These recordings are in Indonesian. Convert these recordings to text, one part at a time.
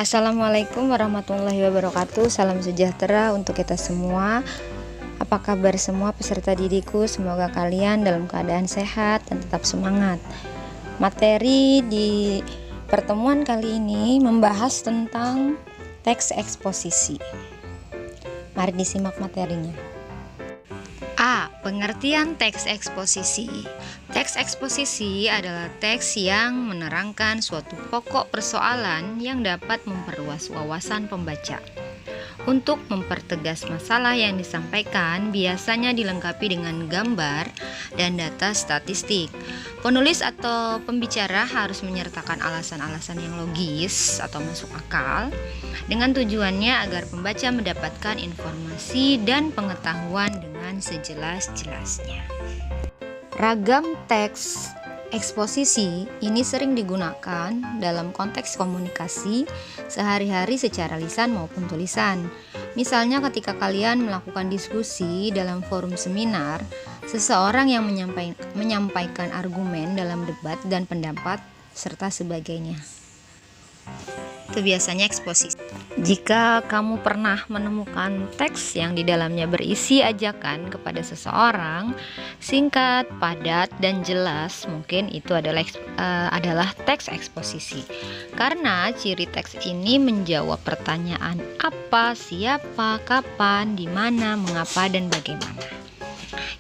Assalamualaikum warahmatullahi wabarakatuh. Salam sejahtera untuk kita semua. Apa kabar semua peserta didikku? Semoga kalian dalam keadaan sehat dan tetap semangat. Materi di pertemuan kali ini membahas tentang teks eksposisi. Mari disimak materinya. A. Pengertian teks eksposisi. Teks eksposisi adalah teks yang menerangkan suatu pokok persoalan yang dapat memperluas wawasan pembaca. Untuk mempertegas masalah yang disampaikan, biasanya dilengkapi dengan gambar dan data statistik. Penulis atau pembicara harus menyertakan alasan-alasan yang logis atau masuk akal, dengan tujuannya agar pembaca mendapatkan informasi dan pengetahuan dengan sejelas-jelasnya. Ragam teks eksposisi ini sering digunakan dalam konteks komunikasi sehari-hari secara lisan maupun tulisan. Misalnya ketika kalian melakukan diskusi dalam forum seminar, seseorang yang menyampaikan argumen dalam debat dan pendapat serta sebagainya. Itu biasanya eksposisi. Jika kamu pernah menemukan teks yang di dalamnya berisi ajakan kepada seseorang, singkat, padat, dan jelas, mungkin itu adalah teks eksposisi. Karena ciri teks ini menjawab pertanyaan apa, siapa, kapan, di mana, mengapa, dan bagaimana.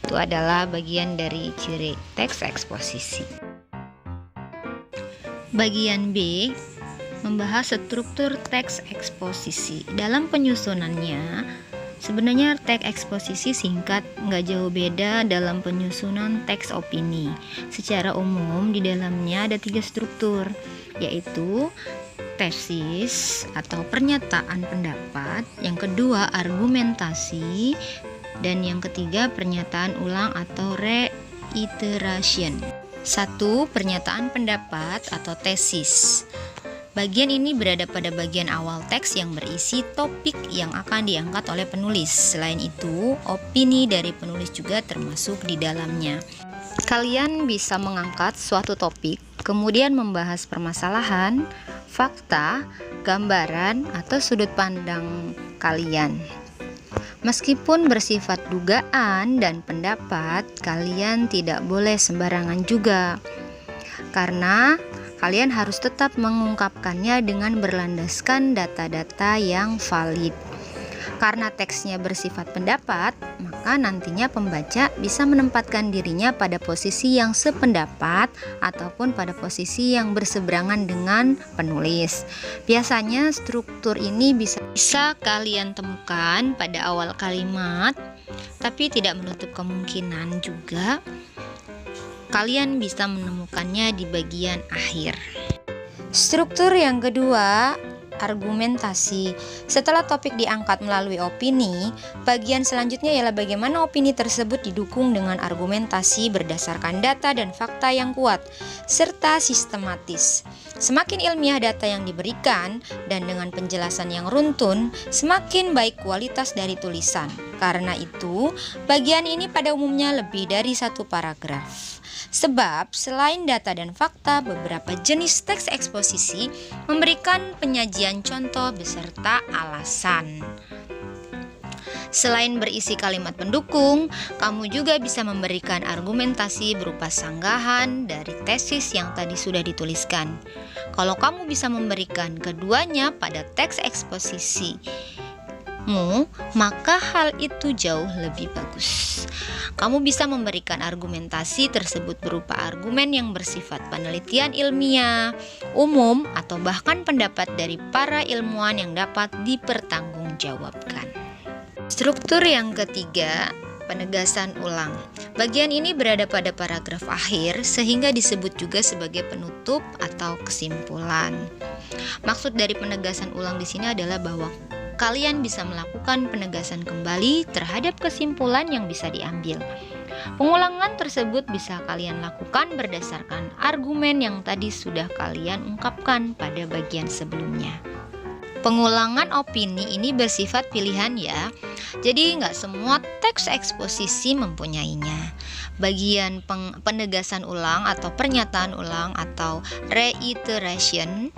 Itu adalah bagian dari ciri teks eksposisi. Bagian B membahas struktur teks eksposisi. Dalam penyusunannya, sebenarnya teks eksposisi singkat nggak jauh beda dalam penyusunan teks opini. Secara umum di dalamnya ada 3 struktur, yaitu tesis atau pernyataan pendapat, yang kedua argumentasi, dan yang ketiga pernyataan ulang atau reiteration. 1. Pernyataan pendapat atau tesis. Bagian ini berada pada bagian awal teks yang berisi topik yang akan diangkat oleh penulis. Selain itu, opini dari penulis juga termasuk di dalamnya. Kalian bisa mengangkat suatu topik, kemudian membahas permasalahan, fakta, gambaran, atau sudut pandang kalian. Meskipun bersifat dugaan dan pendapat, kalian tidak boleh sembarangan juga. Karena kalian harus tetap mengungkapkannya dengan berlandaskan data-data yang valid. Karena teksnya bersifat pendapat, maka nantinya pembaca bisa menempatkan dirinya pada posisi yang sependapat ataupun pada posisi yang berseberangan dengan penulis. Biasanya struktur ini bisa kalian temukan pada awal kalimat, tapi tidak menutup kemungkinan juga kalian bisa menemukannya di bagian akhir. Struktur yang kedua, argumentasi. Setelah topik diangkat melalui opini, bagian selanjutnya ialah bagaimana opini tersebut didukung dengan argumentasi berdasarkan data dan fakta yang kuat serta sistematis. Semakin ilmiah data yang diberikan dan dengan penjelasan yang runtun, semakin baik kualitas dari tulisan. Karena itu, bagian ini pada umumnya lebih dari 1 paragraf. Sebab selain data dan fakta, beberapa jenis teks eksposisi memberikan penyajian contoh beserta alasan. Selain berisi kalimat pendukung, kamu juga bisa memberikan argumentasi berupa sanggahan dari tesis yang tadi sudah dituliskan. Kalau kamu bisa memberikan keduanya pada teks eksposisi, maka hal itu jauh lebih bagus. Kamu bisa memberikan argumentasi tersebut berupa argumen yang bersifat penelitian ilmiah, umum, atau bahkan pendapat dari para ilmuwan yang dapat dipertanggungjawabkan. Struktur yang ketiga, penegasan ulang. Bagian ini berada pada paragraf akhir sehingga disebut juga sebagai penutup atau kesimpulan. Maksud dari penegasan ulang di sini adalah bahwa kalian bisa melakukan penegasan kembali terhadap kesimpulan yang bisa diambil. Pengulangan tersebut bisa kalian lakukan berdasarkan argumen yang tadi sudah kalian ungkapkan pada bagian sebelumnya. Pengulangan opini ini bersifat pilihan ya, jadi nggak semua teks eksposisi mempunyainya. Bagian penegasan ulang atau pernyataan ulang atau reiteration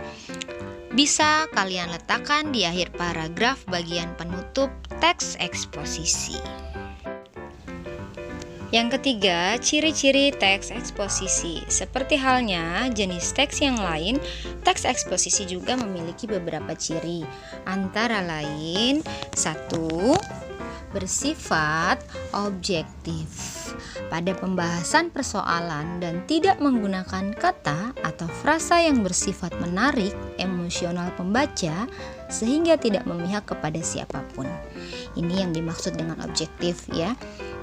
bisa kalian letakkan di akhir paragraf bagian penutup teks eksposisi. Yang ketiga, ciri-ciri teks eksposisi. Seperti halnya jenis teks yang lain, teks eksposisi juga memiliki beberapa ciri. Antara lain, 1. Bersifat objektif. Pada pembahasan persoalan dan tidak menggunakan kata atau frasa yang bersifat menarik emosional pembaca sehingga tidak memihak kepada siapapun. Ini yang dimaksud dengan objektif ya.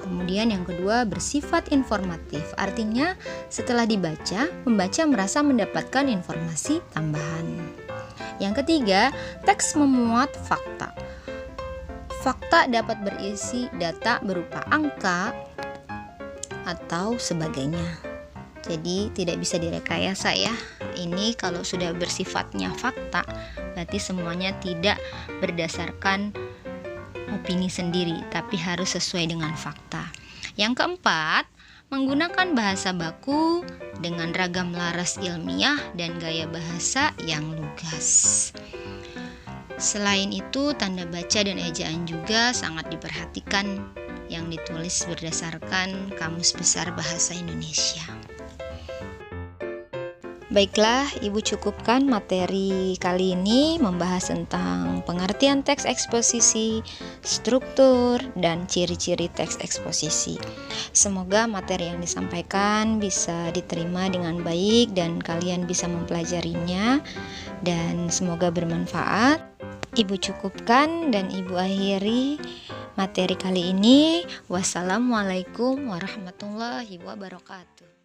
Kemudian yang kedua, bersifat informatif. Artinya setelah dibaca, pembaca merasa mendapatkan informasi tambahan. Yang ketiga, teks memuat fakta. Fakta dapat berisi data berupa angka atau sebagainya. Jadi tidak bisa direkayasa ya. Ini kalau sudah bersifatnya fakta, berarti semuanya tidak berdasarkan opini sendiri, tapi harus sesuai dengan fakta. Yang keempat, menggunakan bahasa baku dengan ragam laras ilmiah dan gaya bahasa yang lugas. Selain itu, tanda baca dan ejaan juga sangat diperhatikan yang ditulis berdasarkan Kamus Besar Bahasa Indonesia. Baiklah, Ibu cukupkan materi kali ini membahas tentang pengertian teks eksposisi, struktur, dan ciri-ciri teks eksposisi. Semoga materi yang disampaikan bisa diterima dengan baik dan kalian bisa mempelajarinya, dan semoga bermanfaat. Ibu cukupkan dan Ibu akhiri materi kali ini. Wassalamualaikum warahmatullahi wabarakatuh.